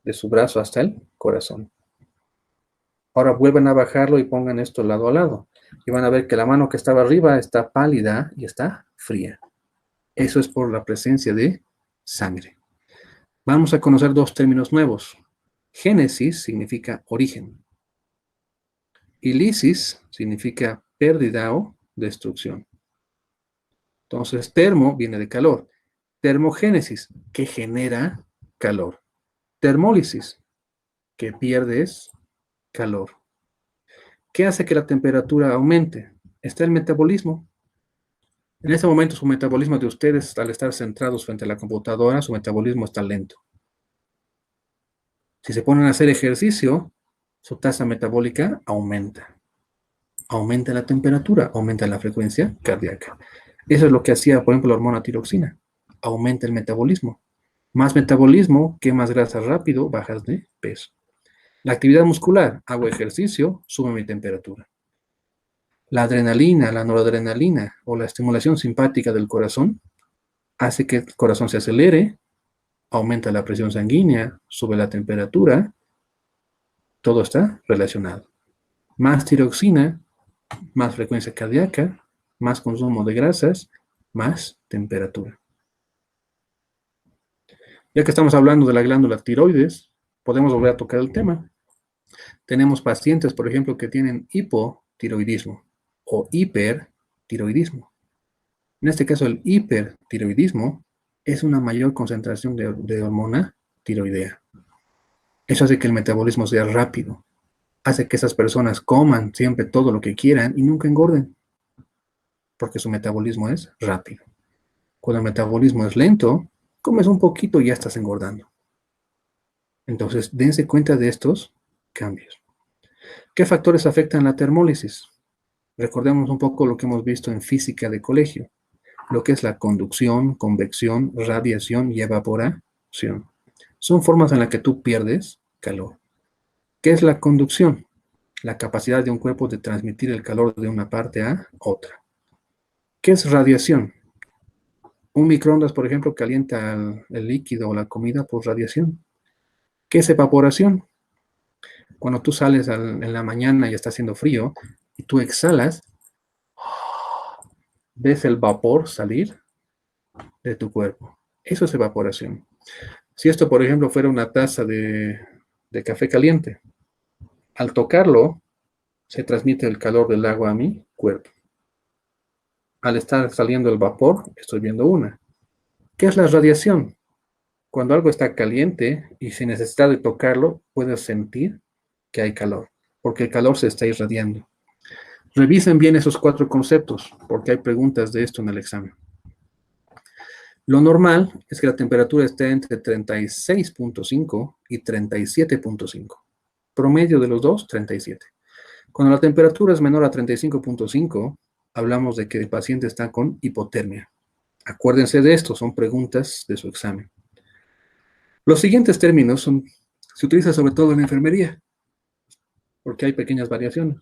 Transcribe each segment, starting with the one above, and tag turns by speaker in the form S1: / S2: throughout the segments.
S1: de su brazo hasta el corazón. Ahora vuelvan a bajarlo y pongan esto lado a lado. Y van a ver que la mano que estaba arriba está pálida y está fría. Eso es por la presencia de sangre. Vamos a conocer dos términos nuevos. Génesis significa origen. Y lisis significa pérdida o destrucción. Entonces, termo viene de calor. Termogénesis, que genera calor. Termólisis, que pierdes calor. ¿Qué hace que la temperatura aumente? Está el metabolismo. En este momento su metabolismo de ustedes, al estar centrados frente a la computadora, su metabolismo está lento. Si se ponen a hacer ejercicio, su tasa metabólica aumenta. Aumenta la temperatura, aumenta la frecuencia cardíaca. Eso es lo que hacía, por ejemplo, la hormona tiroxina. Aumenta el metabolismo. Más metabolismo, quemas grasas rápido, bajas de peso. La actividad muscular, hago ejercicio, sube mi temperatura. La adrenalina, la noradrenalina o la estimulación simpática del corazón hace que el corazón se acelere, aumenta la presión sanguínea, sube la temperatura. Todo está relacionado. Más tiroxina, más frecuencia cardíaca, más consumo de grasas, más temperatura. Ya que estamos hablando de la glándula tiroides, podemos volver a tocar el tema. Tenemos pacientes, por ejemplo, que tienen hipotiroidismo o hipertiroidismo. En este caso, el hipertiroidismo es una mayor concentración de hormona tiroidea. Eso hace que el metabolismo sea rápido. Hace que esas personas coman siempre todo lo que quieran y nunca engorden, porque su metabolismo es rápido. Cuando el metabolismo es lento, comes un poquito y ya estás engordando. Entonces, dense cuenta de estos cambios. ¿Qué factores afectan la termólisis? Recordemos un poco lo que hemos visto en física de colegio, lo que es la conducción, convección, radiación y evaporación. Son formas en las que tú pierdes calor. ¿Qué es la conducción? La capacidad de un cuerpo de transmitir el calor de una parte a otra. ¿Qué es radiación? Un microondas, por ejemplo, calienta el líquido o la comida por radiación. ¿Qué es evaporación? Cuando tú sales en la mañana y está haciendo frío y tú exhalas, ves el vapor salir de tu cuerpo. Eso es evaporación. Si esto, por ejemplo, fuera una taza de café caliente, al tocarlo, se transmite el calor del agua a mi cuerpo. Al estar saliendo el vapor, estoy viendo una. ¿Qué es la radiación? Cuando algo está caliente y sin necesidad de tocarlo, puedes sentir que hay calor, porque el calor se está irradiando. Revisen bien esos 4 conceptos, porque hay preguntas de esto en el examen. Lo normal es que la temperatura esté entre 36.5 y 37.5. Promedio de los dos, 37. Cuando la temperatura es menor a 35.5, hablamos de que el paciente está con hipotermia. Acuérdense de esto, son preguntas de su examen. Los siguientes términos se utilizan sobre todo en la enfermería, porque hay pequeñas variaciones.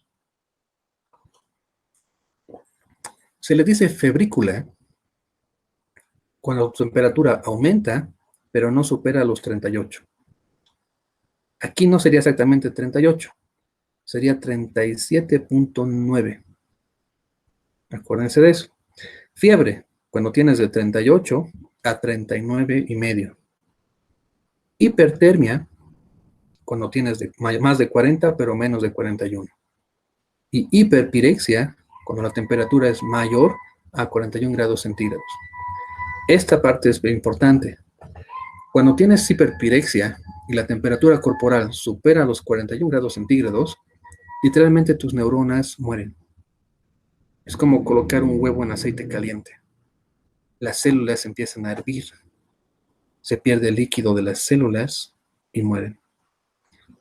S1: Se le dice febrícula cuando su temperatura aumenta, pero no supera los 38. Aquí no sería exactamente 38, sería 37.9. Acuérdense de eso. Fiebre, cuando tienes de 38 a 39,5. Hipertermia, cuando tienes más de 40, pero menos de 41. Y hiperpirexia, cuando la temperatura es mayor a 41 grados centígrados. Esta parte es importante. Cuando tienes hiperpirexia y la temperatura corporal supera los 41 grados centígrados, literalmente tus neuronas mueren. Es como colocar un huevo en aceite caliente. Las células empiezan a hervir. Se pierde el líquido de las células y mueren.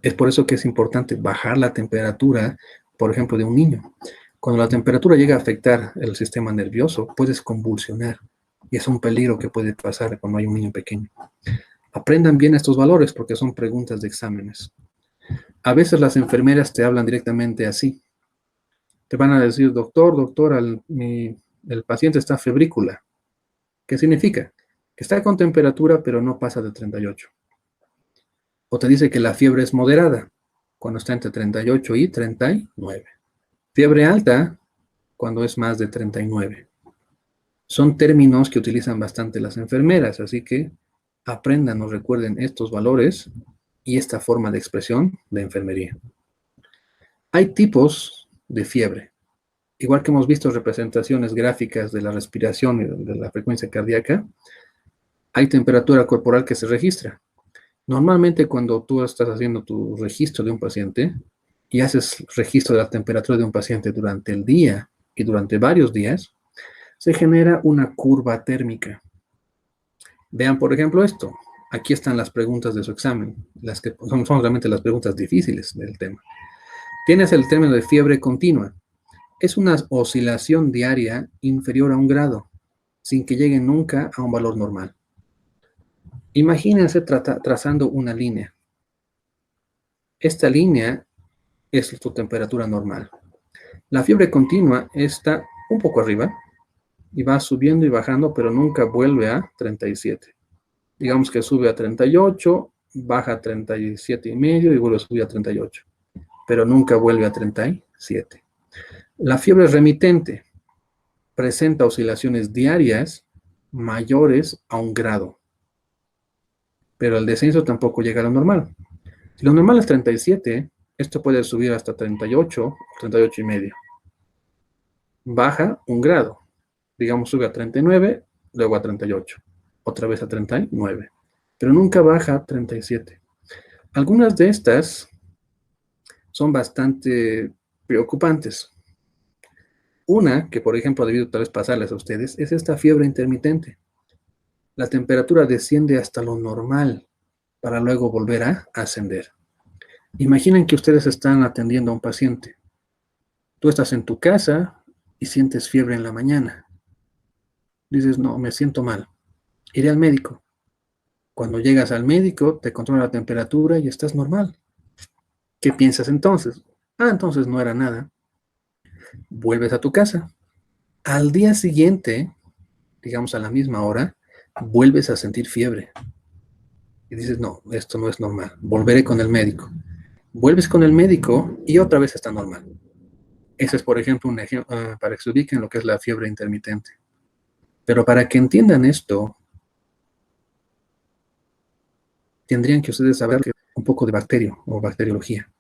S1: Es por eso que es importante bajar la temperatura, por ejemplo, de un niño. Cuando la temperatura llega a afectar el sistema nervioso, puedes convulsionar. Y es un peligro que puede pasar cuando hay un niño pequeño. Aprendan bien estos valores porque son preguntas de exámenes. A veces las enfermeras te hablan directamente así. Te van a decir, doctor, el paciente está febrícula. ¿Qué significa? Que está con temperatura, pero no pasa de 38. O te dice que la fiebre es moderada, cuando está entre 38 y 39. Fiebre alta, cuando es más de 39. Son términos que utilizan bastante las enfermeras, así que aprendan o recuerden estos valores y esta forma de expresión de enfermería. Hay tipos de fiebre. Igual que hemos visto representaciones gráficas de la respiración y de la frecuencia cardíaca, hay temperatura corporal que se registra. Normalmente cuando tú estás haciendo tu registro de un paciente y haces registro de la temperatura de un paciente durante el día y durante varios días, se genera una curva térmica. Vean, por ejemplo, esto. Aquí están las preguntas de su examen, las que son realmente las preguntas difíciles del tema. Tienes el término de fiebre continua. Es una oscilación diaria inferior a 1 grado, sin que llegue nunca a un valor normal. Imagínense trazando una línea. Esta línea es tu temperatura normal. La fiebre continua está un poco arriba y va subiendo y bajando, pero nunca vuelve a 37. Digamos que sube a 38, baja a 37,5 y vuelve a subir a 38, pero nunca vuelve a 37. La fiebre remitente presenta oscilaciones diarias mayores a 1 grado, pero el descenso tampoco llega a lo normal. Si lo normal es 37, esto puede subir hasta 38 o 38,5. Baja 1 grado, digamos sube a 39, luego a 38, otra vez a 39, pero nunca baja a 37. Algunas de estas son bastante preocupantes. Una, que por ejemplo ha debido tal vez pasarles a ustedes, es esta fiebre intermitente. La temperatura desciende hasta lo normal para luego volver a ascender. Imaginen que ustedes están atendiendo a un paciente. Tú estás en tu casa y sientes fiebre en la mañana. Dices, no, me siento mal. Iré al médico. Cuando llegas al médico, te controla la temperatura y estás normal. ¿Qué piensas entonces? Entonces no era nada. Vuelves a tu casa. Al día siguiente, digamos a la misma hora, vuelves a sentir fiebre. Y dices, no, esto no es normal. Volveré con el médico. Vuelves con el médico y otra vez está normal. Ese es, por ejemplo, un ejemplo para que se ubiquen lo que es la fiebre intermitente. Pero para que entiendan esto, tendrían que ustedes saber un poco de bacterio o bacteriología.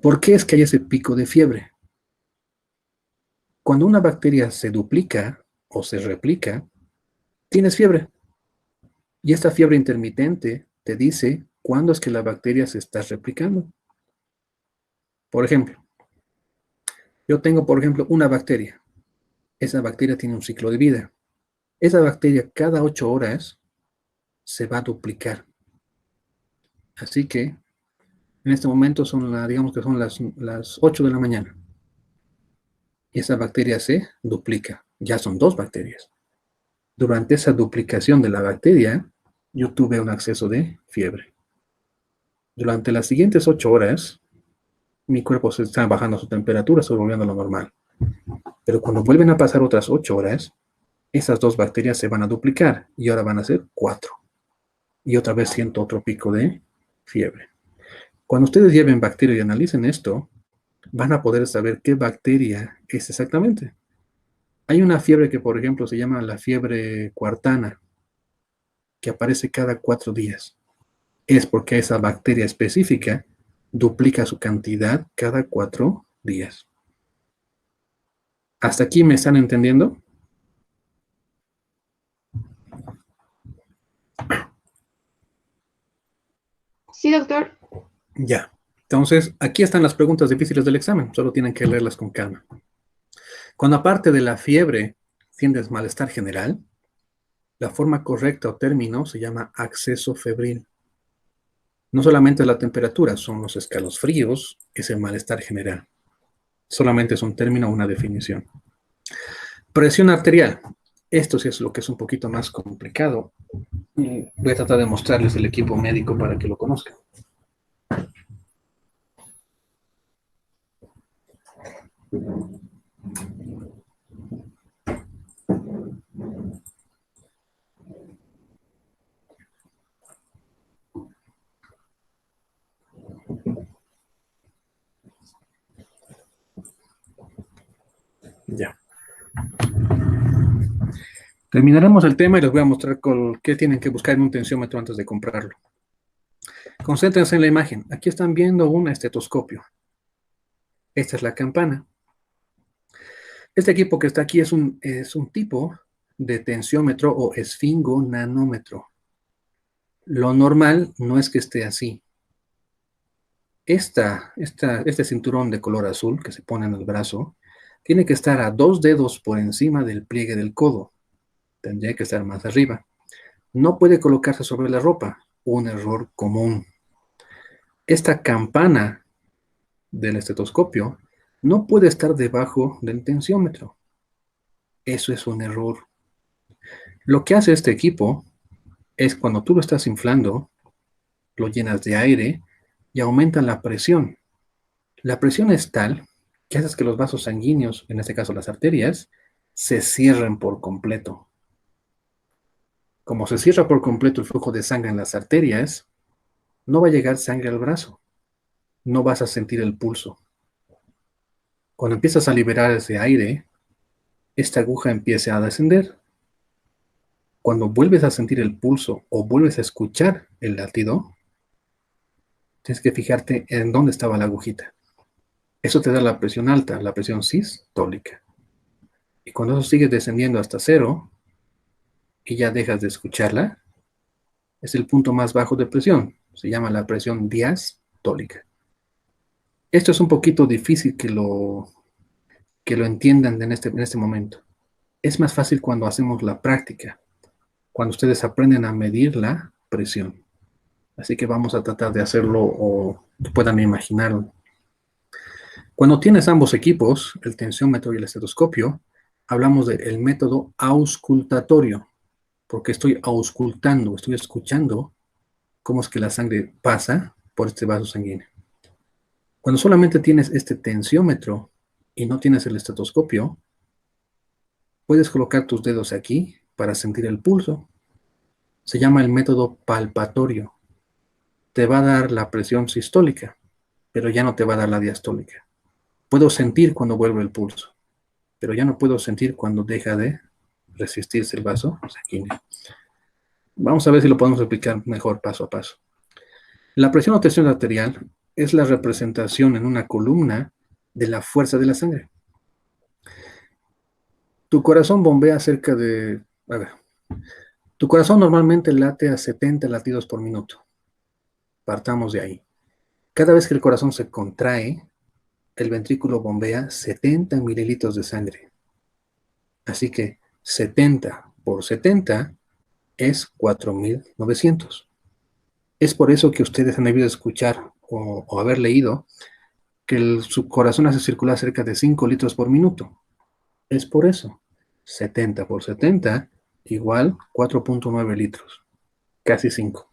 S1: ¿Por qué es que hay ese pico de fiebre? Cuando una bacteria se duplica o se replica, tienes fiebre. Y esta fiebre intermitente te dice cuándo es que la bacteria se está replicando. Por ejemplo, yo tengo, por ejemplo, una bacteria. Esa bacteria tiene un ciclo de vida. Esa bacteria cada 8 horas se va a duplicar. Así que en este momento digamos que son las 8 de la mañana. Y esa bacteria se duplica. Ya son 2 bacterias. Durante esa duplicación de la bacteria, yo tuve un acceso de fiebre. Durante las siguientes 8 horas, mi cuerpo se está bajando su temperatura, se volviendo a lo normal. Pero cuando vuelven a pasar otras 8 horas, esas 2 bacterias se van a duplicar y ahora van a ser 4. Y otra vez siento otro pico de fiebre. Cuando ustedes lleven bacteria y analicen esto, van a poder saber qué bacteria es exactamente. Hay una fiebre que, por ejemplo, se llama la fiebre cuartana, que aparece cada 4 días. Es porque esa bacteria específica duplica su cantidad cada 4 días. ¿Hasta aquí me están entendiendo?
S2: Sí, doctor.
S1: Ya. Entonces, aquí están las preguntas difíciles del examen. Solo tienen que leerlas con calma. Cuando aparte de la fiebre sientes malestar general, la forma correcta o término se llama acceso febril. No solamente la temperatura, son los escalofríos, es el malestar general. Solamente es un término o una definición. Presión arterial. Esto sí es lo que es un poquito más complicado. Voy a tratar de mostrarles el equipo médico para que lo conozcan. Ya. Terminaremos el tema y les voy a mostrar qué tienen que buscar en un tensiómetro antes de comprarlo. Concéntrense en la imagen. Aquí están viendo un estetoscopio. Esta es la campana. Este equipo que está aquí es un tipo de tensiómetro o esfingonanómetro. Lo normal no es que esté así. Este cinturón de color azul que se pone en el brazo tiene que estar a 2 dedos por encima del pliegue del codo. Tendría que estar más arriba. No puede colocarse sobre la ropa. Un error común. Esta campana del estetoscopio no puede estar debajo del tensiómetro. Eso es un error. Lo que hace este equipo es cuando tú lo estás inflando, lo llenas de aire y aumenta la presión. La presión es tal que hace que los vasos sanguíneos, en este caso las arterias, se cierren por completo. Como se cierra por completo el flujo de sangre en las arterias, no va a llegar sangre al brazo. No vas a sentir el pulso. Cuando empiezas a liberar ese aire, esta aguja empieza a descender. Cuando vuelves a sentir el pulso o vuelves a escuchar el latido, tienes que fijarte en dónde estaba la agujita. Eso te da la presión alta, la presión sistólica. Y cuando eso sigue descendiendo hasta cero y ya dejas de escucharla, es el punto más bajo de presión. Se llama la presión diastólica. Esto es un poquito difícil que lo entiendan en este momento. Es más fácil cuando hacemos la práctica, cuando ustedes aprenden a medir la presión. Así que vamos a tratar de hacerlo o que puedan imaginarlo. Cuando tienes ambos equipos, el tensiómetro y el estetoscopio, hablamos del método auscultatorio, porque estoy auscultando, estoy escuchando cómo es que la sangre pasa por este vaso sanguíneo. Cuando solamente tienes este tensiómetro y no tienes el estetoscopio, puedes colocar tus dedos aquí para sentir el pulso. Se llama el método palpatorio. Te va a dar la presión sistólica, pero ya no te va a dar la diastólica. Puedo sentir cuando vuelve el pulso, pero ya no puedo sentir cuando deja de resistirse el vaso sanguíneo. Vamos a ver si lo podemos explicar mejor paso a paso. La presión o tensión arterial es la representación en una columna de la fuerza de la sangre. Tu corazón bombea cerca de... A ver, tu corazón normalmente late a 70 latidos por minuto. Partamos de ahí. Cada vez que el corazón se contrae, el ventrículo bombea 70 mililitros de sangre. Así que 70 por 70 es 4.900. Es por eso que ustedes han debido escuchar o haber leído que su corazón hace circular cerca de 5 litros por minuto. Es por eso. 70 por 70 igual 4.9 litros. Casi 5.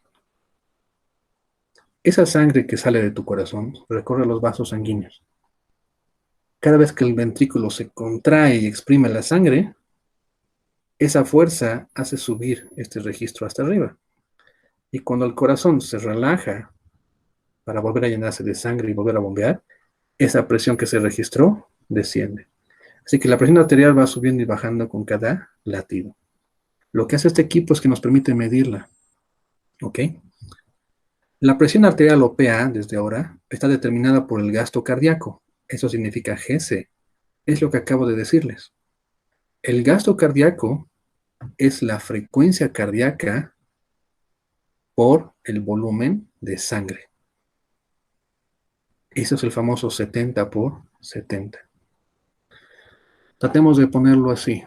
S1: Esa sangre que sale de tu corazón recorre los vasos sanguíneos. Cada vez que el ventrículo se contrae y exprime la sangre, esa fuerza hace subir este registro hasta arriba. Y cuando el corazón se relaja para volver a llenarse de sangre y volver a bombear, esa presión que se registró desciende. Así que la presión arterial va subiendo y bajando con cada latido. Lo que hace este equipo es que nos permite medirla. ¿Ok? La presión arterial o PA, desde ahora, está determinada por el gasto cardíaco. Eso significa GC. Es lo que acabo de decirles. El gasto cardíaco es la frecuencia cardíaca por el volumen de sangre. Eso es el famoso 70 por 70. Tratemos de ponerlo así.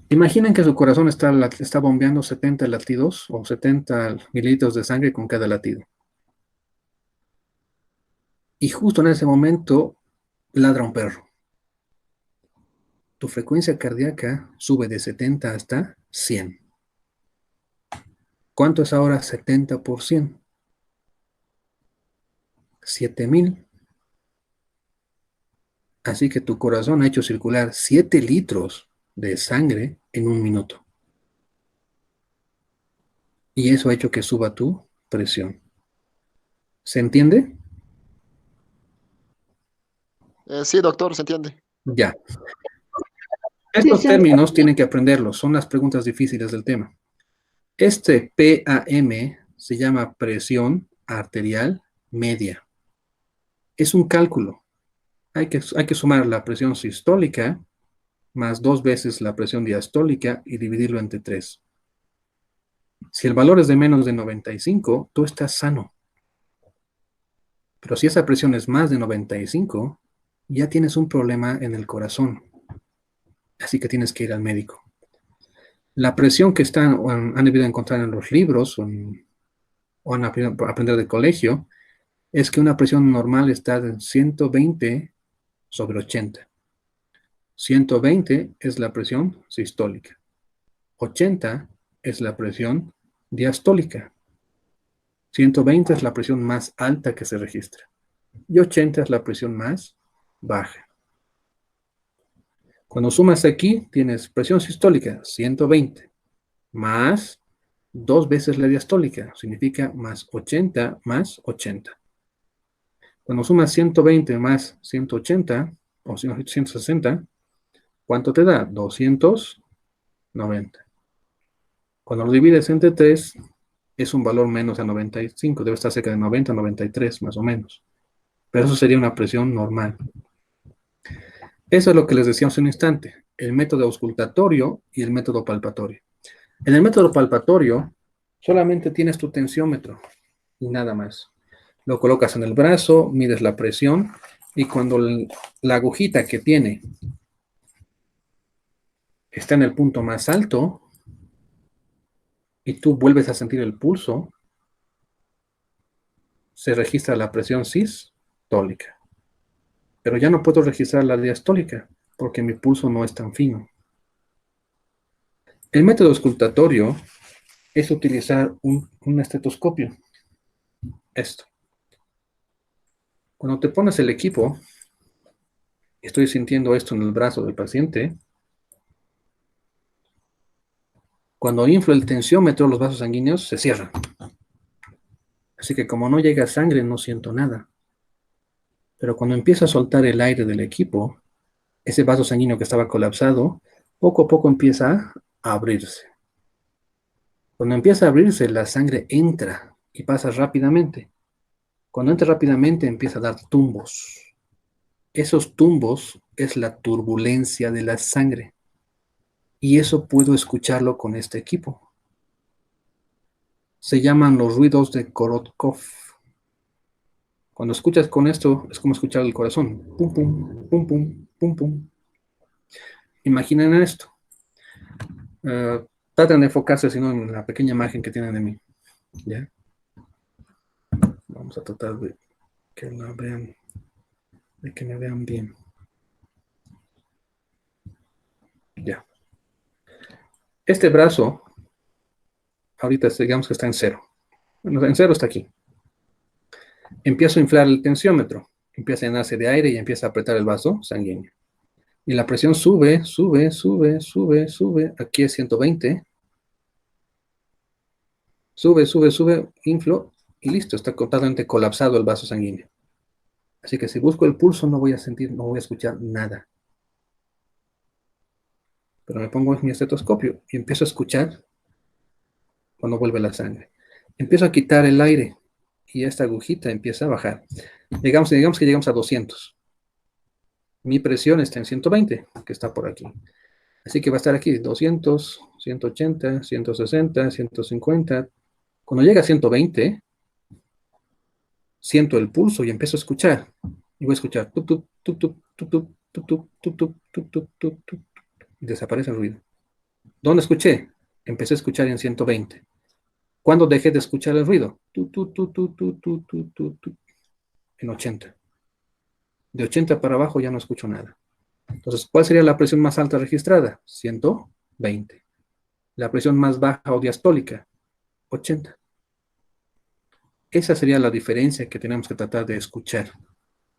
S1: Imaginen que su corazón está bombeando 70 latidos o 70 mililitros de sangre con cada latido. Y justo en ese momento ladra un perro. Tu frecuencia cardíaca sube de 70 hasta 100. ¿Cuánto es ahora 70 por 100? 7.000. Así que tu corazón ha hecho circular 7 litros de sangre en un minuto. Y eso ha hecho que suba tu presión. ¿Se entiende?
S3: Sí, doctor, se entiende.
S1: Ya.
S2: Sí,
S1: Estos
S2: sí.
S1: términos tienen que aprenderlos, son las preguntas difíciles del tema. Este PAM se llama presión arterial media. Es un cálculo. Hay que sumar la presión sistólica más 2 veces la presión diastólica y dividirlo entre 3. Si el valor es de menos de 95, tú estás sano. Pero si esa presión es más de 95, ya tienes un problema en el corazón. Así que tienes que ir al médico. La presión que han debido encontrar en los libros o han aprendido del colegio es que una presión normal está en 120 sobre 80. 120 es la presión sistólica. 80 es la presión diastólica. 120 es la presión más alta que se registra. Y 80 es la presión más baja. Cuando sumas aquí, tienes presión sistólica 120 más 2 veces la diastólica, significa más 80 más 80. Cuando sumas 120 más 180, o 160, ¿cuánto te da? 290. Cuando lo divides entre 3, es un valor menos a 95, debe estar cerca de 90, 93 más o menos. Pero eso sería una presión normal. Eso es lo que les decía hace un instante, el método auscultatorio y el método palpatorio. En el método palpatorio, solamente tienes tu tensiómetro y nada más. Lo colocas en el brazo, mides la presión y cuando la agujita que tiene está en el punto más alto y tú vuelves a sentir el pulso, se registra la presión sistólica. Pero ya no puedo registrar la diastólica porque mi pulso no es tan fino. El método auscultatorio es utilizar un estetoscopio. Esto. Cuando te pones el equipo, estoy sintiendo esto en el brazo del paciente. Cuando inflo el tensiómetro, los vasos sanguíneos se cierran. Así que como no llega sangre, no siento nada. Pero cuando empiezo a soltar el aire del equipo, ese vaso sanguíneo que estaba colapsado, poco a poco empieza a abrirse. Cuando empieza a abrirse, la sangre entra y pasa rápidamente. Cuando entra rápidamente, empieza a dar tumbos. Esos tumbos es la turbulencia de la sangre. Y eso puedo escucharlo con este equipo. Se llaman los ruidos de Korotkov. Cuando escuchas con esto, es como escuchar el corazón. Pum, pum, pum, pum, pum, pum. Imaginen esto. Traten de enfocarse, sino en la pequeña imagen que tienen de mí. ¿Ya? Vamos a tratar de que la vean, de que me vean bien. Ya. Este brazo, ahorita digamos que está en 0. Bueno, en 0 está aquí. Empiezo a inflar el tensiómetro. Empieza a llenarse de aire y empieza a apretar el vaso sanguíneo. Y la presión sube, sube, sube, sube, sube. Aquí es 120. Sube, sube, sube, inflo y listo. Está totalmente colapsado el vaso sanguíneo. Así que si busco el pulso no voy a sentir, no voy a escuchar nada. Pero me pongo en mi estetoscopio y empiezo a escuchar cuando vuelve la sangre. Empiezo a quitar el aire y esta agujita empieza a bajar. Digamos que llegamos a 200. Mi presión está en 120, que está por aquí. Así que va a estar aquí 200, 180, 160, 150. Cuando llega a 120, siento el pulso y empiezo a escuchar. Y voy a escuchar tup, tup, tup, tup, tup, tup, tup, tup, tup, tup, tup, tup, tup, tup, y desaparece el ruido. ¿Dónde escuché? Empecé a escuchar en 120. ¿Cuándo dejé de escuchar el ruido? En 80. De 80 para abajo ya no escucho nada. Entonces, ¿cuál sería la presión más alta registrada? 120. La presión más baja o diastólica, 80. Esa sería la diferencia que tenemos que tratar de escuchar.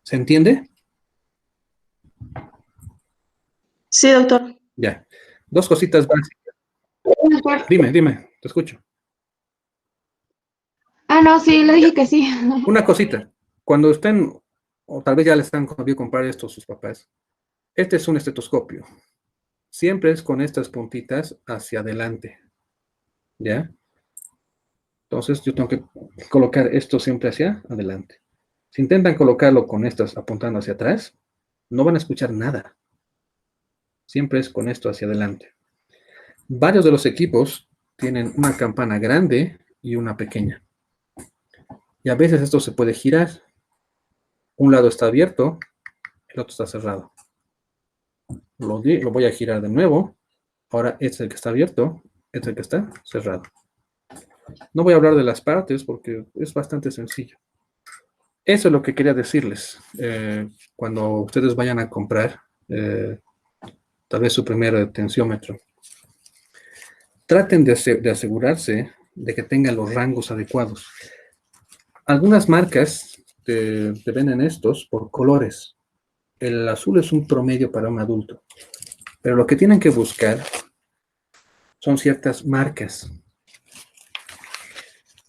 S1: ¿Se entiende?
S2: Sí, doctor.
S1: Ya. Dos cositas básicas.
S2: Doctor.
S1: Dime, te escucho.
S2: Ah, no, sí, le dije que sí.
S1: Una cosita. Cuando estén, o tal vez ya les están conviendo comprar esto a sus papás, este es un estetoscopio. Siempre es con estas puntitas hacia adelante. ¿Ya? Entonces yo tengo que colocar esto siempre hacia adelante. Si intentan colocarlo con estas apuntando hacia atrás, no van a escuchar nada. Siempre es con esto hacia adelante. Varios de los equipos tienen una campana grande y una pequeña. Y a veces esto se puede girar. Un lado está abierto, el otro está cerrado. Lo voy a girar de nuevo. Ahora este es el que está abierto, este es el que está cerrado. No voy a hablar de las partes porque es bastante sencillo. Eso es lo que quería decirles. Cuando ustedes vayan a comprar tal vez su primer tensiómetro, traten de asegurarse de que tengan los rangos adecuados. Algunas marcas te venden estos por colores. El azul es un promedio para un adulto. Pero lo que tienen que buscar son ciertas marcas.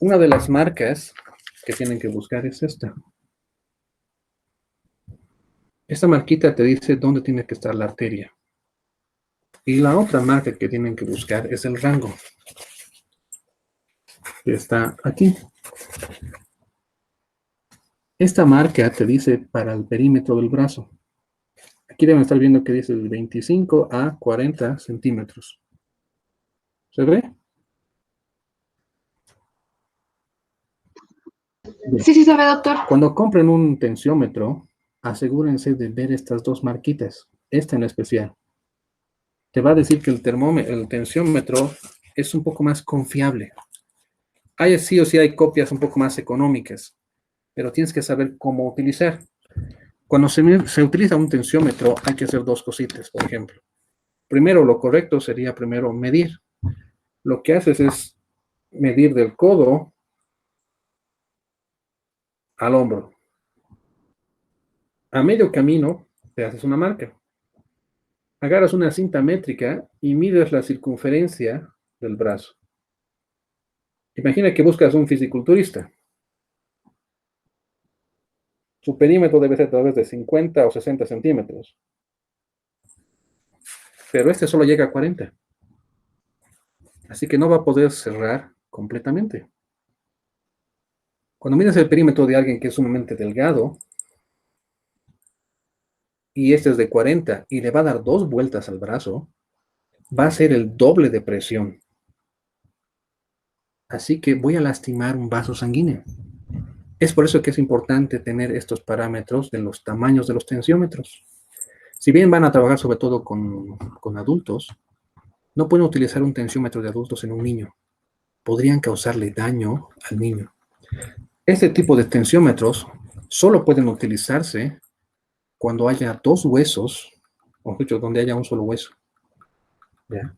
S1: Una de las marcas que tienen que buscar es esta. Esta marquita te dice dónde tiene que estar la arteria. Y la otra marca que tienen que buscar es el rango, que está aquí. Esta marca te dice para el perímetro del brazo. Aquí deben estar viendo que dice de 25 a 40 centímetros. ¿Se ve?
S2: Sí, sí, se ve, doctor.
S1: Cuando compren un tensiómetro, asegúrense de ver estas dos marquitas, esta en especial. Te va a decir que el tensiómetro es un poco más confiable. Hay sí o sí hay copias un poco más económicas, pero tienes que saber cómo utilizar. Cuando se utiliza un tensiómetro, hay que hacer dos cositas, por ejemplo. Primero, lo correcto sería primero medir. Lo que haces es medir del codo al hombro. A medio camino, te haces una marca. Agarras una cinta métrica y mides la circunferencia del brazo. Imagina que buscas un fisiculturista. Su perímetro debe ser tal vez de 50 o 60 centímetros. Pero este solo llega a 40. Así que no va a poder cerrar completamente. Cuando mides el perímetro de alguien que es sumamente delgado, y este es de 40, y le va a dar 2 vueltas al brazo, va a ser el doble de presión. Así que voy a lastimar un vaso sanguíneo. Es por eso que es importante tener estos parámetros de los tamaños de los tensiómetros. Si bien van a trabajar sobre todo con adultos, no pueden utilizar un tensiómetro de adultos en un niño. Podrían causarle daño al niño. Este tipo de tensiómetros solo pueden utilizarse cuando haya dos huesos, o dicho, donde haya un solo hueso. ¿Ya?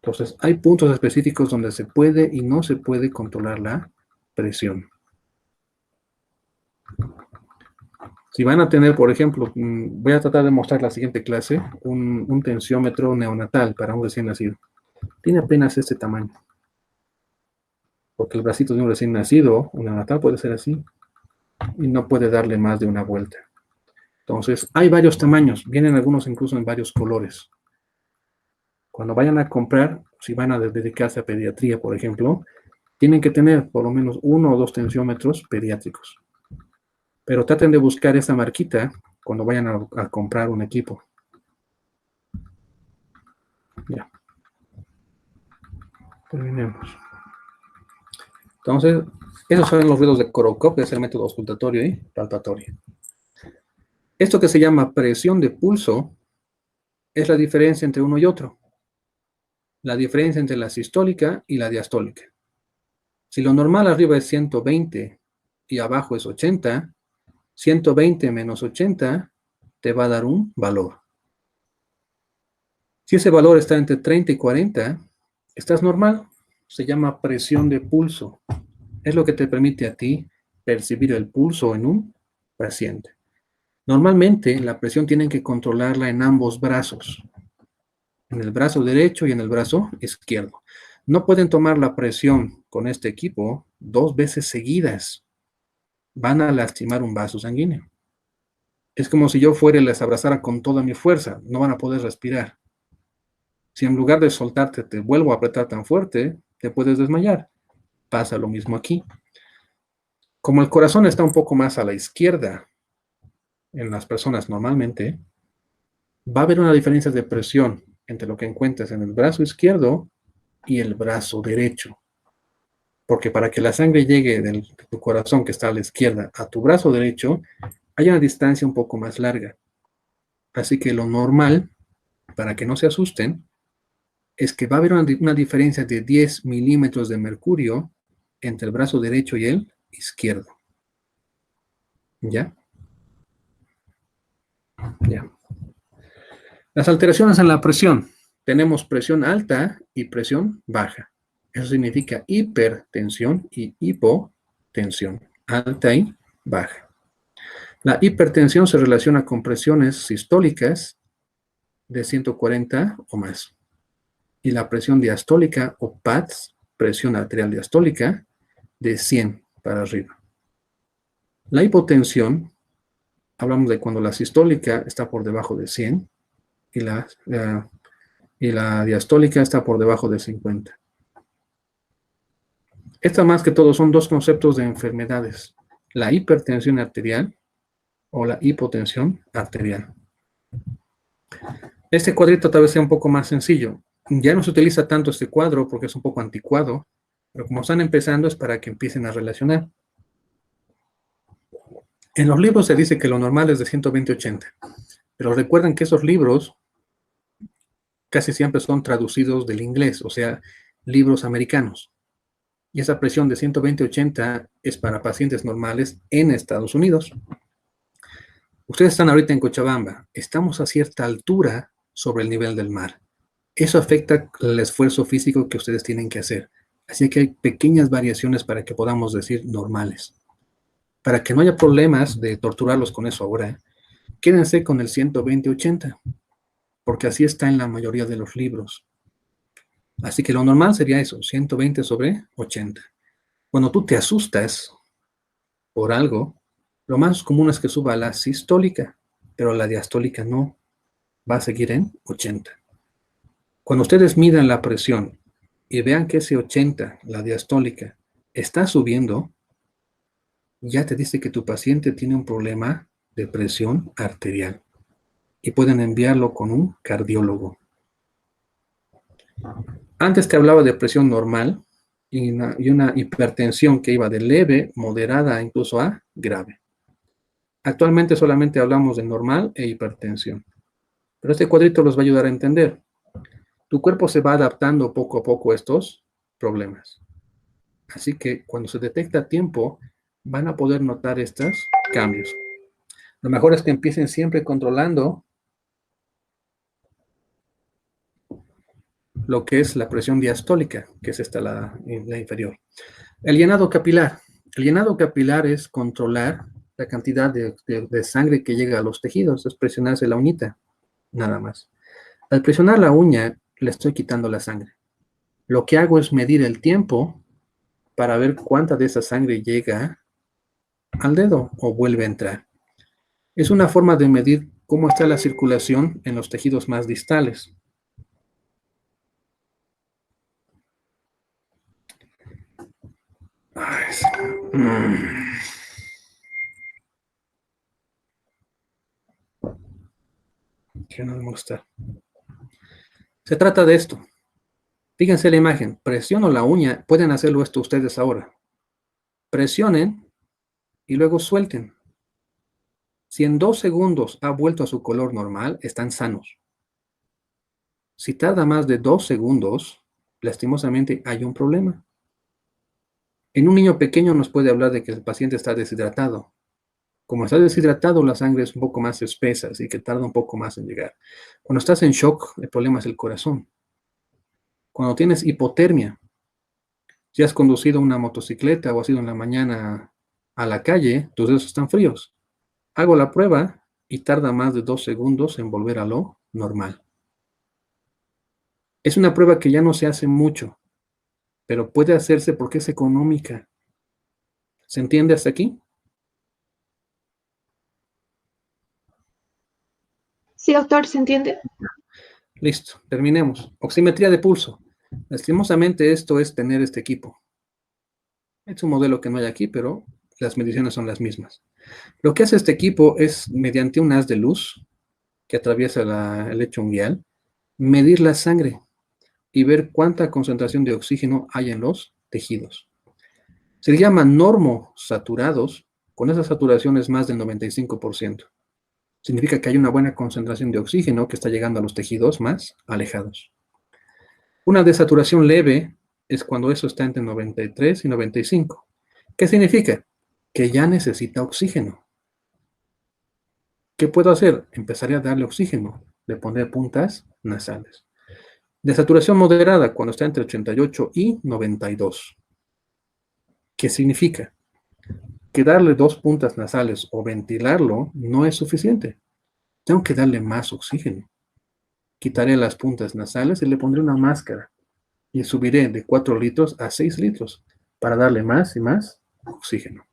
S1: Entonces, hay puntos específicos donde se puede y no se puede controlar la presión. Si van a tener, por ejemplo, voy a tratar de mostrar la siguiente clase, un tensiómetro neonatal para un recién nacido. Tiene apenas este tamaño. Porque el bracito de un recién nacido, un neonatal puede ser así, y no puede darle más de una vuelta. Entonces, hay varios tamaños, vienen algunos incluso en varios colores. Cuando vayan a comprar, si van a dedicarse a pediatría, por ejemplo, tienen que tener por lo menos 1 o 2 tensiómetros pediátricos. Pero traten de buscar esa marquita cuando vayan a comprar un equipo. Ya. Terminemos. Entonces, esos son los dedos de Korokop, que es el método auscultatorio y palpatorio. Esto que se llama presión de pulso es la diferencia entre uno y otro. La diferencia entre la sistólica y la diastólica. Si lo normal arriba es 120 y abajo es 80, 120 menos 80 te va a dar un valor. Si ese valor está entre 30 y 40, estás normal. Se llama presión de pulso. Es lo que te permite a ti percibir el pulso en un paciente. Normalmente la presión tienen que controlarla en ambos brazos. En el brazo derecho y en el brazo izquierdo. No pueden tomar la presión con este equipo 2 veces seguidas, van a lastimar un vaso sanguíneo. Es como si yo fuera y les abrazara con toda mi fuerza, no van a poder respirar. Si en lugar de soltarte te vuelvo a apretar tan fuerte, te puedes desmayar. Pasa lo mismo aquí. Como el corazón está un poco más a la izquierda en las personas normalmente, va a haber una diferencia de presión entre lo que encuentras en el brazo izquierdo y el brazo derecho. Porque para que la sangre llegue de tu corazón que está a la izquierda a tu brazo derecho, hay una distancia un poco más larga. Así que lo normal, para que no se asusten, es que va a haber una diferencia de 10 milímetros de mercurio entre el brazo derecho y el izquierdo. ¿Ya? Ya. Las alteraciones en la presión. Tenemos presión alta y presión baja. Eso significa hipertensión y hipotensión. Alta y baja. La hipertensión se relaciona con presiones sistólicas de 140 o más. Y la presión diastólica o PADS, presión arterial diastólica, de 100 para arriba. La hipotensión, hablamos de cuando la sistólica está por debajo de 100 y la diastólica está por debajo de 50. Estas más que todo son dos conceptos de enfermedades, la hipertensión arterial o la hipotensión arterial. Este cuadrito tal vez sea un poco más sencillo. Ya no se utiliza tanto este cuadro porque es un poco anticuado, pero como están empezando es para que empiecen a relacionar. En los libros se dice que lo normal es de 120-80, pero recuerden que esos libros casi siempre son traducidos del inglés, o sea, libros americanos. Y esa presión de 120-80 es para pacientes normales en Estados Unidos. Ustedes están ahorita en Cochabamba, estamos a cierta altura sobre el nivel del mar. Eso afecta el esfuerzo físico que ustedes tienen que hacer. Así que hay pequeñas variaciones para que podamos decir normales. Para que no haya problemas de torturarlos con eso ahora, quédense con el 120-80, porque así está en la mayoría de los libros. Así que lo normal sería eso, 120/80. Cuando tú te asustas por algo, lo más común es que suba la sistólica, pero la diastólica no, va a seguir en 80. Cuando ustedes midan la presión y vean que ese 80, la diastólica, está subiendo, ya te dice que tu paciente tiene un problema de presión arterial y pueden enviarlo con un cardiólogo. Antes te hablaba de presión normal y una hipertensión que iba de leve, moderada, incluso a grave. Actualmente solamente hablamos de normal e hipertensión. Pero este cuadrito los va a ayudar a entender. Tu cuerpo se va adaptando poco a poco a estos problemas. Así que cuando se detecta a tiempo, van a poder notar estos cambios. Lo mejor es que empiecen siempre controlando lo que es la presión diastólica, que es esta, la inferior. El llenado capilar. El llenado capilar es controlar la cantidad de sangre que llega a los tejidos, es presionarse la uñita, nada más. Al presionar la uña, le estoy quitando la sangre. Lo que hago es medir el tiempo para ver cuánta de esa sangre llega al dedo o vuelve a entrar. Es una forma de medir cómo está la circulación en los tejidos más distales. Que no me gusta. Se trata de esto. Fíjense la imagen. Presiono la uña. Pueden hacerlo esto ustedes ahora. Presionen y luego suelten. Si en 2 segundos ha vuelto a su color normal, están sanos. Si tarda más de 2 segundos, lastimosamente hay un problema. En un niño pequeño nos puede hablar de que el paciente está deshidratado. Como está deshidratado, la sangre es un poco más espesa, así que tarda un poco más en llegar. Cuando estás en shock, el problema es el corazón. Cuando tienes hipotermia, si has conducido una motocicleta o has ido en la mañana a la calle, tus dedos están fríos. Hago la prueba y tarda más de 2 segundos en volver a lo normal. Es una prueba que ya no se hace mucho, pero puede hacerse porque es económica. ¿Se entiende hasta aquí?
S2: Sí, doctor, ¿se entiende?
S1: Listo, terminemos. Oximetría de pulso. Lastimosamente esto es tener este equipo. Es un modelo que no hay aquí, pero las mediciones son las mismas. Lo que hace este equipo es, mediante un haz de luz que atraviesa el lecho unguial, medir la sangre y ver cuánta concentración de oxígeno hay en los tejidos. Se le llaman normosaturados, con esa saturación es más del 95%. Significa que hay una buena concentración de oxígeno que está llegando a los tejidos más alejados. Una desaturación leve es cuando eso está entre 93 y 95. ¿Qué significa? Que ya necesita oxígeno. ¿Qué puedo hacer? Empezaré a darle oxígeno. Le pondré puntas nasales. Desaturación moderada cuando está entre 88 y 92. ¿Qué significa? Que darle 2 puntas nasales o ventilarlo no es suficiente. Tengo que darle más oxígeno. Quitaré las puntas nasales y le pondré una máscara y subiré de 4 litros a 6 litros para darle más y más oxígeno.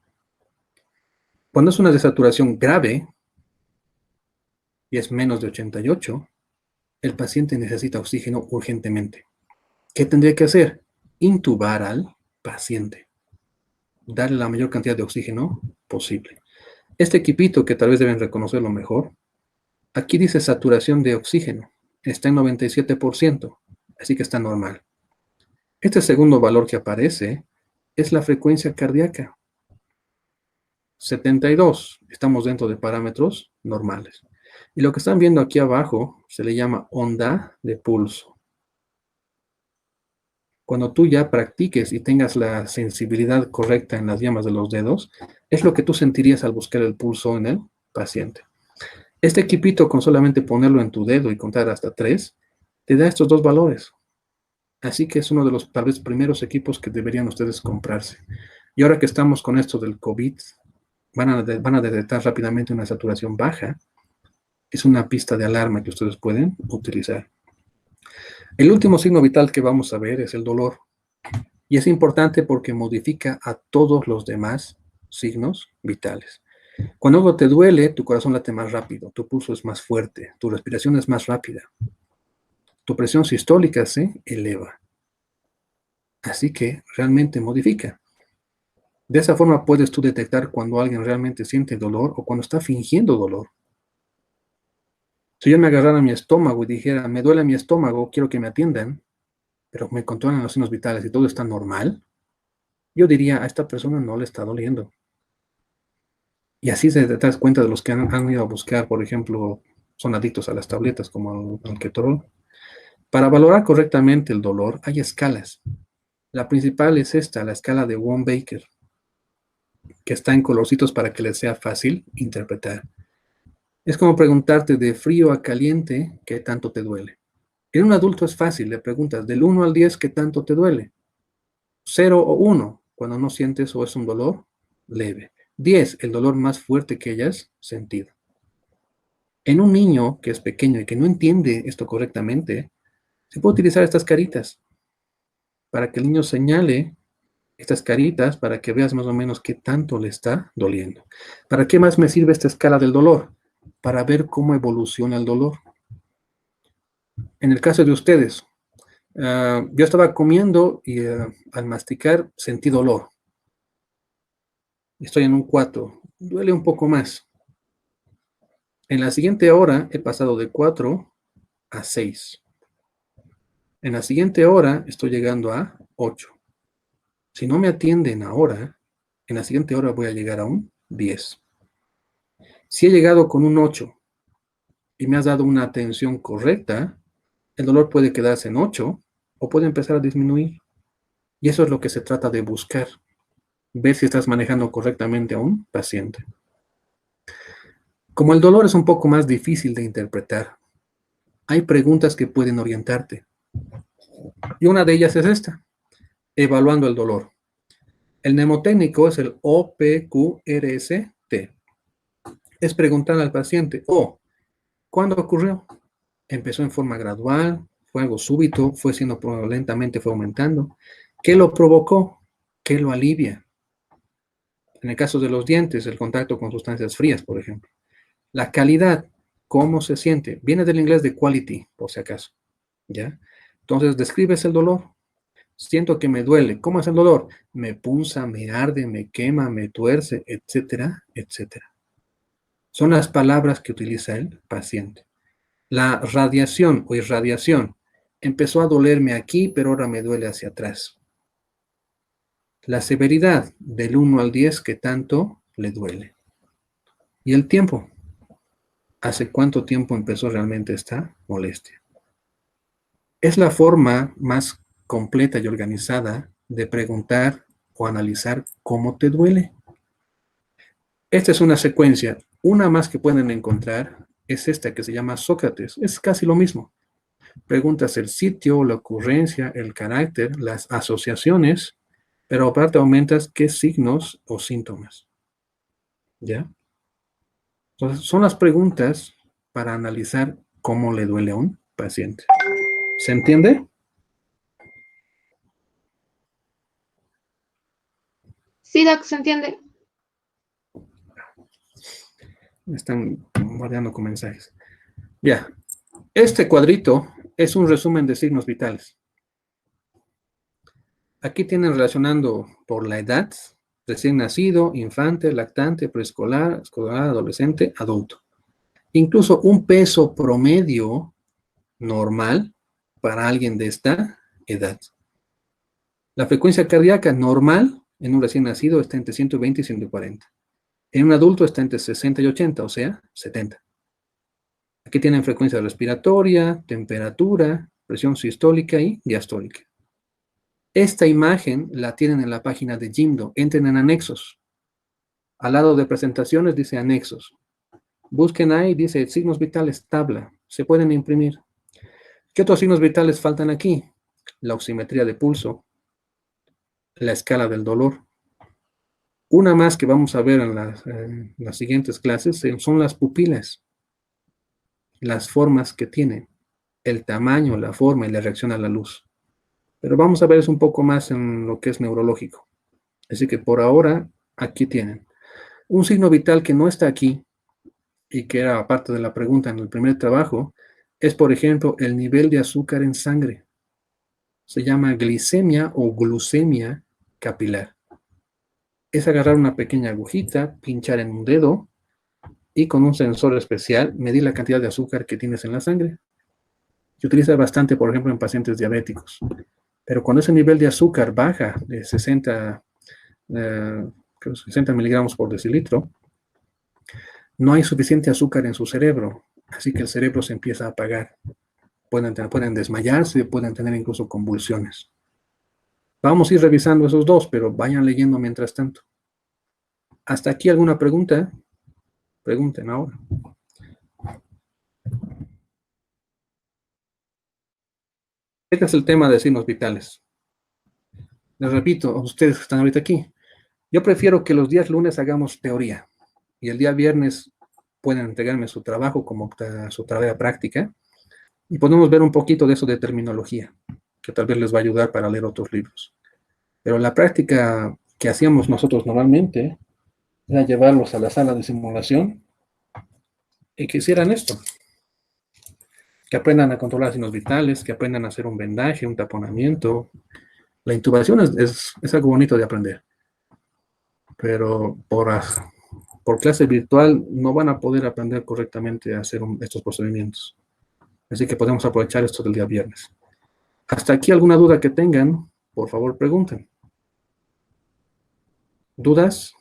S1: Cuando es una desaturación grave y es menos de 88, el paciente necesita oxígeno urgentemente. ¿Qué tendría que hacer? Intubar al paciente. Darle la mayor cantidad de oxígeno posible. Este equipito, que tal vez deben reconocerlo mejor, aquí dice saturación de oxígeno. Está en 97%, así que está normal. Este segundo valor que aparece es la frecuencia cardíaca. 72. Estamos dentro de parámetros normales. Y lo que están viendo aquí abajo se le llama onda de pulso. Cuando tú ya practiques y tengas la sensibilidad correcta en las yemas de los dedos, es lo que tú sentirías al buscar el pulso en el paciente. Este equipito, con solamente ponerlo en tu dedo y contar hasta 3, te da estos dos valores. Así que es uno de los tal vez primeros equipos que deberían ustedes comprarse. Y ahora que estamos con esto del COVID, van a detectar rápidamente una saturación baja. Es una pista de alarma que ustedes pueden utilizar. El último signo vital que vamos a ver es el dolor. Y es importante porque modifica a todos los demás signos vitales. Cuando algo te duele, tu corazón late más rápido, tu pulso es más fuerte, tu respiración es más rápida, tu presión sistólica se eleva. Así que realmente modifica. De esa forma puedes tú detectar cuando alguien realmente siente dolor o cuando está fingiendo dolor. Si yo me agarrara mi estómago y dijera, me duele mi estómago, quiero que me atiendan, pero me controlan los signos vitales y todo está normal, yo diría, a esta persona no le está doliendo. Y así te das cuenta de los que han ido a buscar, por ejemplo, son adictos a las tabletas como al Ketorol. Para valorar correctamente el dolor hay escalas. La principal es esta, la escala de Wong-Baker, que está en colorcitos para que les sea fácil interpretar. Es como preguntarte de frío a caliente, ¿qué tanto te duele? En un adulto es fácil, le preguntas del 1 al 10, ¿qué tanto te duele? 0 o 1, cuando no sientes o es un dolor leve. 10, el dolor más fuerte que hayas sentido. En un niño que es pequeño y que no entiende esto correctamente, se puede utilizar estas caritas para que el niño señale estas caritas para que veas más o menos qué tanto le está doliendo. ¿Para qué más me sirve esta escala del dolor? Para ver cómo evoluciona el dolor. En el caso de ustedes, yo estaba comiendo y al masticar sentí dolor. Estoy en un 4, duele un poco más. En la siguiente hora he pasado de 4 a 6. En la siguiente hora estoy llegando a 8. Si no me atienden ahora, en la siguiente hora voy a llegar a un 10. Si he llegado con un 8 y me has dado una atención correcta, el dolor puede quedarse en 8 o puede empezar a disminuir. Y eso es lo que se trata de buscar. Ver si estás manejando correctamente a un paciente. Como el dolor es un poco más difícil de interpretar, hay preguntas que pueden orientarte. Y una de ellas es esta, evaluando el dolor. El mnemotécnico es el OPQRST. Es preguntar al paciente, ¿cuándo ocurrió? ¿Empezó en forma gradual? ¿Fue algo súbito? ¿Fue siendo lentamente, fue aumentando? ¿Qué lo provocó? ¿Qué lo alivia? En el caso de los dientes, el contacto con sustancias frías, por ejemplo. La calidad, ¿cómo se siente? Viene del inglés de quality, por si acaso. ¿Ya? Entonces, describes el dolor. Siento que me duele. ¿Cómo es el dolor? Me punza, me arde, me quema, me tuerce, etcétera, etcétera. Son las palabras que utiliza el paciente. La radiación o irradiación. Empezó a dolerme aquí, pero ahora me duele hacia atrás. La severidad, del 1 al 10, ¿qué tanto le duele? Y el tiempo. ¿Hace cuánto tiempo empezó realmente esta molestia? Es la forma más completa y organizada de preguntar o analizar cómo te duele. Esta es una secuencia. Una más que pueden encontrar es esta que se llama Sócrates. Es casi lo mismo. Preguntas el sitio, la ocurrencia, el carácter, las asociaciones, pero aparte aumentas qué signos o síntomas. ¿Ya? Entonces, son las preguntas para analizar cómo le duele a un paciente. ¿Se entiende?
S2: Sí, Doc, ¿se entiende?
S1: Me están guardando con mensajes. Ya. Este cuadrito es un resumen de signos vitales. Aquí tienen relacionando por la edad, recién nacido, infante, lactante, preescolar, escolar, adolescente, adulto. Incluso un peso promedio normal para alguien de esta edad. La frecuencia cardíaca normal en un recién nacido está entre 120 y 140. En un adulto está entre 60 y 80, o sea, 70. Aquí tienen frecuencia respiratoria, temperatura, presión sistólica y diastólica. Esta imagen la tienen en la página de Jimdo. Entren en anexos. Al lado de presentaciones dice anexos. Busquen ahí, dice signos vitales, tabla. Se pueden imprimir. ¿Qué otros signos vitales faltan aquí? La oximetría de pulso, la escala del dolor. Una más que vamos a ver en las siguientes clases son las pupilas. Las formas que tienen, el tamaño, la forma y la reacción a la luz. Pero vamos a ver eso un poco más en lo que es neurológico. Así que por ahora, aquí tienen. Un signo vital que no está aquí y que era parte de la pregunta en el primer trabajo es, por ejemplo, el nivel de azúcar en sangre. Se llama glicemia o glucemia capilar. Es agarrar una pequeña agujita, pinchar en un dedo y con un sensor especial medir la cantidad de azúcar que tienes en la sangre. Se utiliza bastante, por ejemplo, en pacientes diabéticos. Pero cuando ese nivel de azúcar baja de 60 miligramos por decilitro, no hay suficiente azúcar en su cerebro, así que el cerebro se empieza a apagar. Pueden desmayarse, pueden tener incluso convulsiones. Vamos a ir revisando esos dos, pero vayan leyendo mientras tanto. ¿Hasta aquí alguna pregunta? Pregunten ahora. Este es el tema de signos vitales. Les repito, a ustedes que están ahorita aquí, yo prefiero que los días lunes hagamos teoría y el día viernes pueden entregarme su trabajo como su tarea práctica y podemos ver un poquito de eso de terminología, que tal vez les va a ayudar para leer otros libros. Pero la práctica que hacíamos nosotros normalmente era llevarlos a la sala de simulación y que hicieran esto. Que aprendan a controlar signos vitales, que aprendan a hacer un vendaje, un taponamiento. La intubación es algo bonito de aprender. Pero por clase virtual no van a poder aprender correctamente a hacer estos procedimientos. Así que podemos aprovechar esto del día viernes. Hasta aquí alguna duda que tengan, por favor pregunten. ¿Dudas?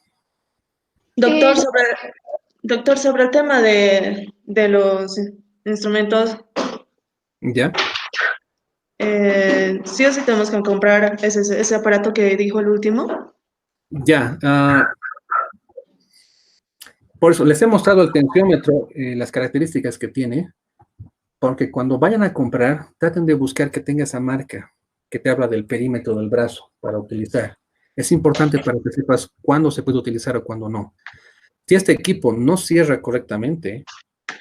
S4: Doctor, sobre el tema de los instrumentos,
S1: ¿Ya?
S4: sí o sí tenemos que comprar ese aparato que dijo el último.
S1: Ya. Por eso les he mostrado el tensiómetro, las características que tiene, porque cuando vayan a comprar, traten de buscar que tenga esa marca que te habla del perímetro del brazo para utilizar. Es importante para que sepas cuándo se puede utilizar o cuándo no. Si este equipo no cierra correctamente,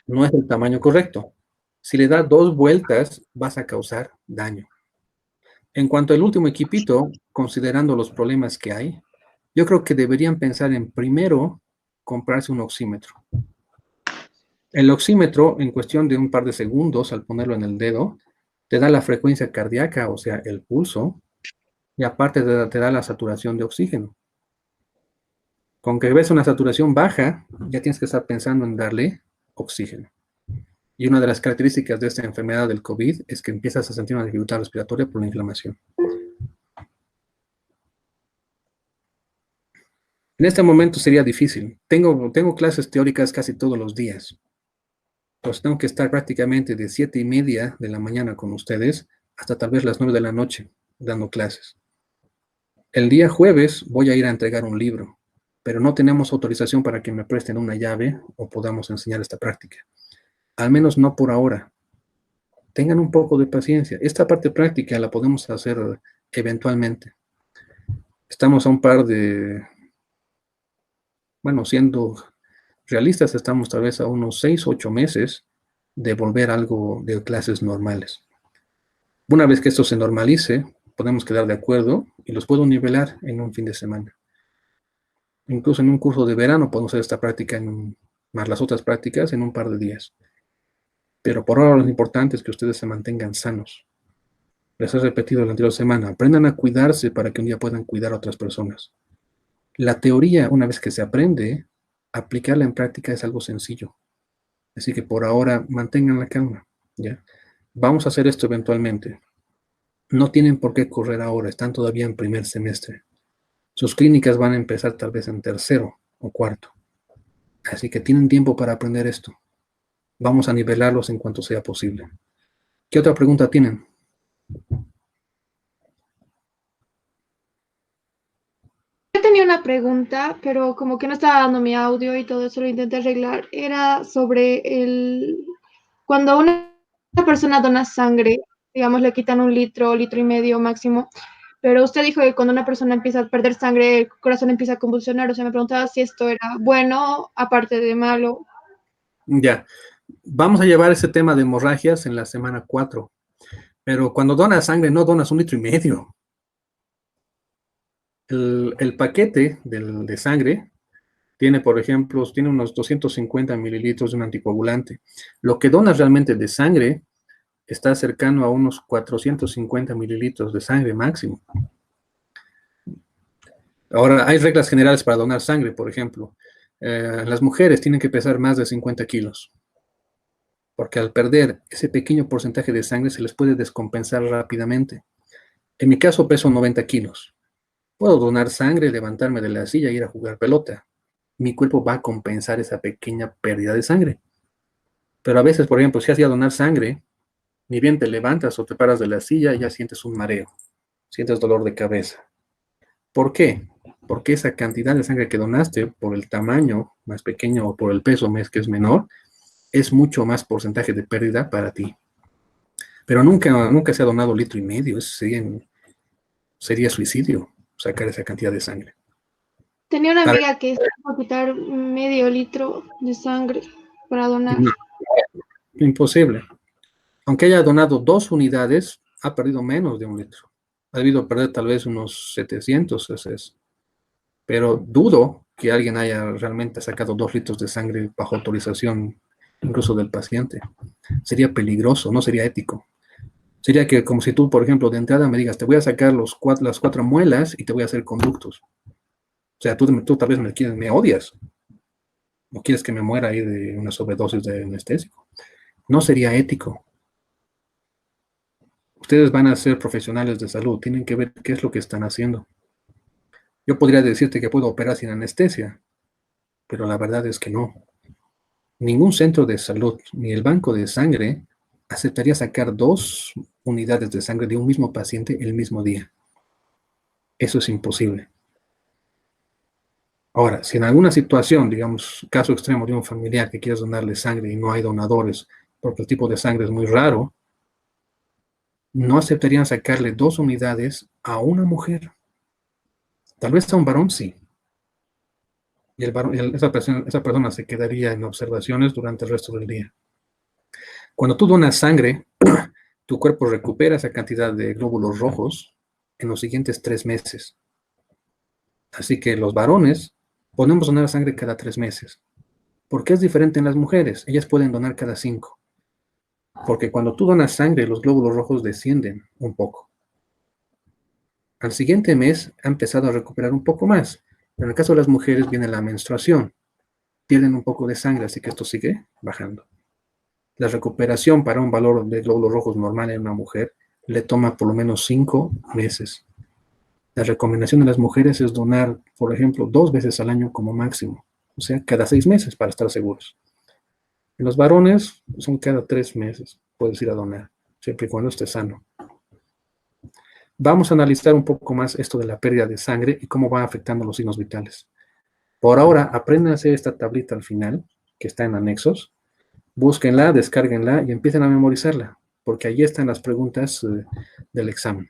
S1: no es el tamaño correcto. Si le da 2 vueltas, vas a causar daño. En cuanto al último equipito, considerando los problemas que hay, yo creo que deberían pensar en primero comprarse un oxímetro. El oxímetro, en cuestión de un par de segundos, al ponerlo en el dedo, te da la frecuencia cardíaca, o sea, el pulso, y aparte te da la saturación de oxígeno. Con que ves una saturación baja, ya tienes que estar pensando en darle oxígeno. Y una de las características de esta enfermedad del COVID es que empiezas a sentir una dificultad respiratoria por la inflamación. En este momento sería difícil. Tengo clases teóricas casi todos los días. Pues tengo que estar prácticamente de 7:30 de la mañana con ustedes hasta tal vez las 9 de la noche dando clases. El día jueves voy a ir a entregar un libro, pero no tenemos autorización para que me presten una llave o podamos enseñar esta práctica. Al menos no por ahora. Tengan un poco de paciencia. Esta parte práctica la podemos hacer eventualmente. Estamos a un par de, bueno, siendo realistas, estamos tal vez a unos 6 o 8 meses de volver algo de clases normales. Una vez que esto se normalice, podemos quedar de acuerdo y los puedo nivelar en un fin de semana. Incluso en un curso de verano podemos hacer esta práctica más las otras prácticas en un par de días. Pero por ahora lo importante es que ustedes se mantengan sanos. Les he repetido la anterior semana, aprendan a cuidarse para que un día puedan cuidar a otras personas. La teoría, una vez que se aprende, aplicarla en práctica es algo sencillo. Así que por ahora mantengan la calma, ¿ya? Vamos a hacer esto eventualmente. No tienen por qué correr ahora, están todavía en primer semestre. Sus clínicas van a empezar tal vez en tercero o cuarto. Así que tienen tiempo para aprender esto. Vamos a nivelarlos en cuanto sea posible. ¿Qué otra pregunta tienen?
S2: Yo tenía una pregunta, pero como que no estaba dando mi audio y todo eso lo intenté arreglar. Era sobre cuando una persona dona sangre, digamos, le quitan 1 litro, 1,5 litros máximo, pero usted dijo que cuando una persona empieza a perder sangre, el corazón empieza a convulsionar. O sea, me preguntaba si esto era bueno, aparte de malo.
S1: Ya, vamos a llevar ese tema de hemorragias en la semana 4. Pero cuando donas sangre, no donas 1,5 litros. El paquete de sangre tiene, por ejemplo, tiene unos 250 mililitros de un anticoagulante. Lo que donas realmente de sangre está cercano a unos 450 mililitros de sangre máximo. Ahora, hay reglas generales para donar sangre, por ejemplo. Las mujeres tienen que pesar más de 50 kilos, porque al perder ese pequeño porcentaje de sangre se les puede descompensar rápidamente. En mi caso peso 90 kilos. Puedo donar sangre, levantarme de la silla e ir a jugar pelota. Mi cuerpo va a compensar esa pequeña pérdida de sangre. Pero a veces, por ejemplo, si has ido a donar sangre, ni bien te levantas o te paras de la silla, ya sientes un mareo, sientes dolor de cabeza. ¿Por qué? Porque esa cantidad de sangre que donaste, por el tamaño más pequeño o por el peso que es menor, es mucho más porcentaje de pérdida para ti. Pero nunca se ha donado 1,5 litros, eso sería suicidio, sacar esa cantidad de sangre.
S2: Tenía una amiga que se iba a quitar 0,5 litro de sangre para donar.
S1: No, imposible. Aunque haya donado 2 unidades, ha perdido menos de 1 litro. Ha debido perder tal vez unos 700 cc. Pero dudo que alguien haya realmente sacado 2 litros de sangre bajo autorización, incluso del paciente. Sería peligroso, no sería ético. Sería que como si tú, por ejemplo, de entrada me digas, te voy a sacar las 4 muelas y te voy a hacer conductos. O sea, tú tal vez me odias. ¿O quieres que me muera ahí de una sobredosis de anestésico? No sería ético. Ustedes van a ser profesionales de salud, tienen que ver qué es lo que están haciendo. Yo podría decirte que puedo operar sin anestesia, pero la verdad es que no. Ningún centro de salud, ni el banco de sangre, aceptaría sacar 2 unidades de sangre de un mismo paciente el mismo día. Eso es imposible. Ahora, si en alguna situación, digamos, caso extremo de un familiar que quieres donarle sangre y no hay donadores porque el tipo de sangre es muy raro, no aceptarían sacarle 2 unidades a una mujer. Tal vez a un varón sí. Y esa persona se quedaría en observaciones durante el resto del día. Cuando tú donas sangre, tu cuerpo recupera esa cantidad de glóbulos rojos en los siguientes 3 meses. Así que los varones podemos donar sangre cada 3 meses. ¿Por qué es diferente en las mujeres? Ellas pueden donar cada 5. Porque cuando tú donas sangre, los glóbulos rojos descienden un poco. Al siguiente mes ha empezado a recuperar un poco más. Pero en el caso de las mujeres viene la menstruación. Pierden un poco de sangre, así que esto sigue bajando. La recuperación para un valor de glóbulos rojos normal en una mujer le toma por lo menos 5 meses. La recomendación de las mujeres es donar, por ejemplo, 2 veces al año como máximo. O sea, cada 6 meses para estar seguros. En los varones son cada 3 meses. Puedes ir a donar, siempre y cuando estés sano. Vamos a analizar un poco más esto de la pérdida de sangre y cómo va afectando los signos vitales. Por ahora, aprendan a hacer esta tablita al final, que está en anexos. Búsquenla, descárguenla y empiecen a memorizarla, porque ahí están las preguntas del examen.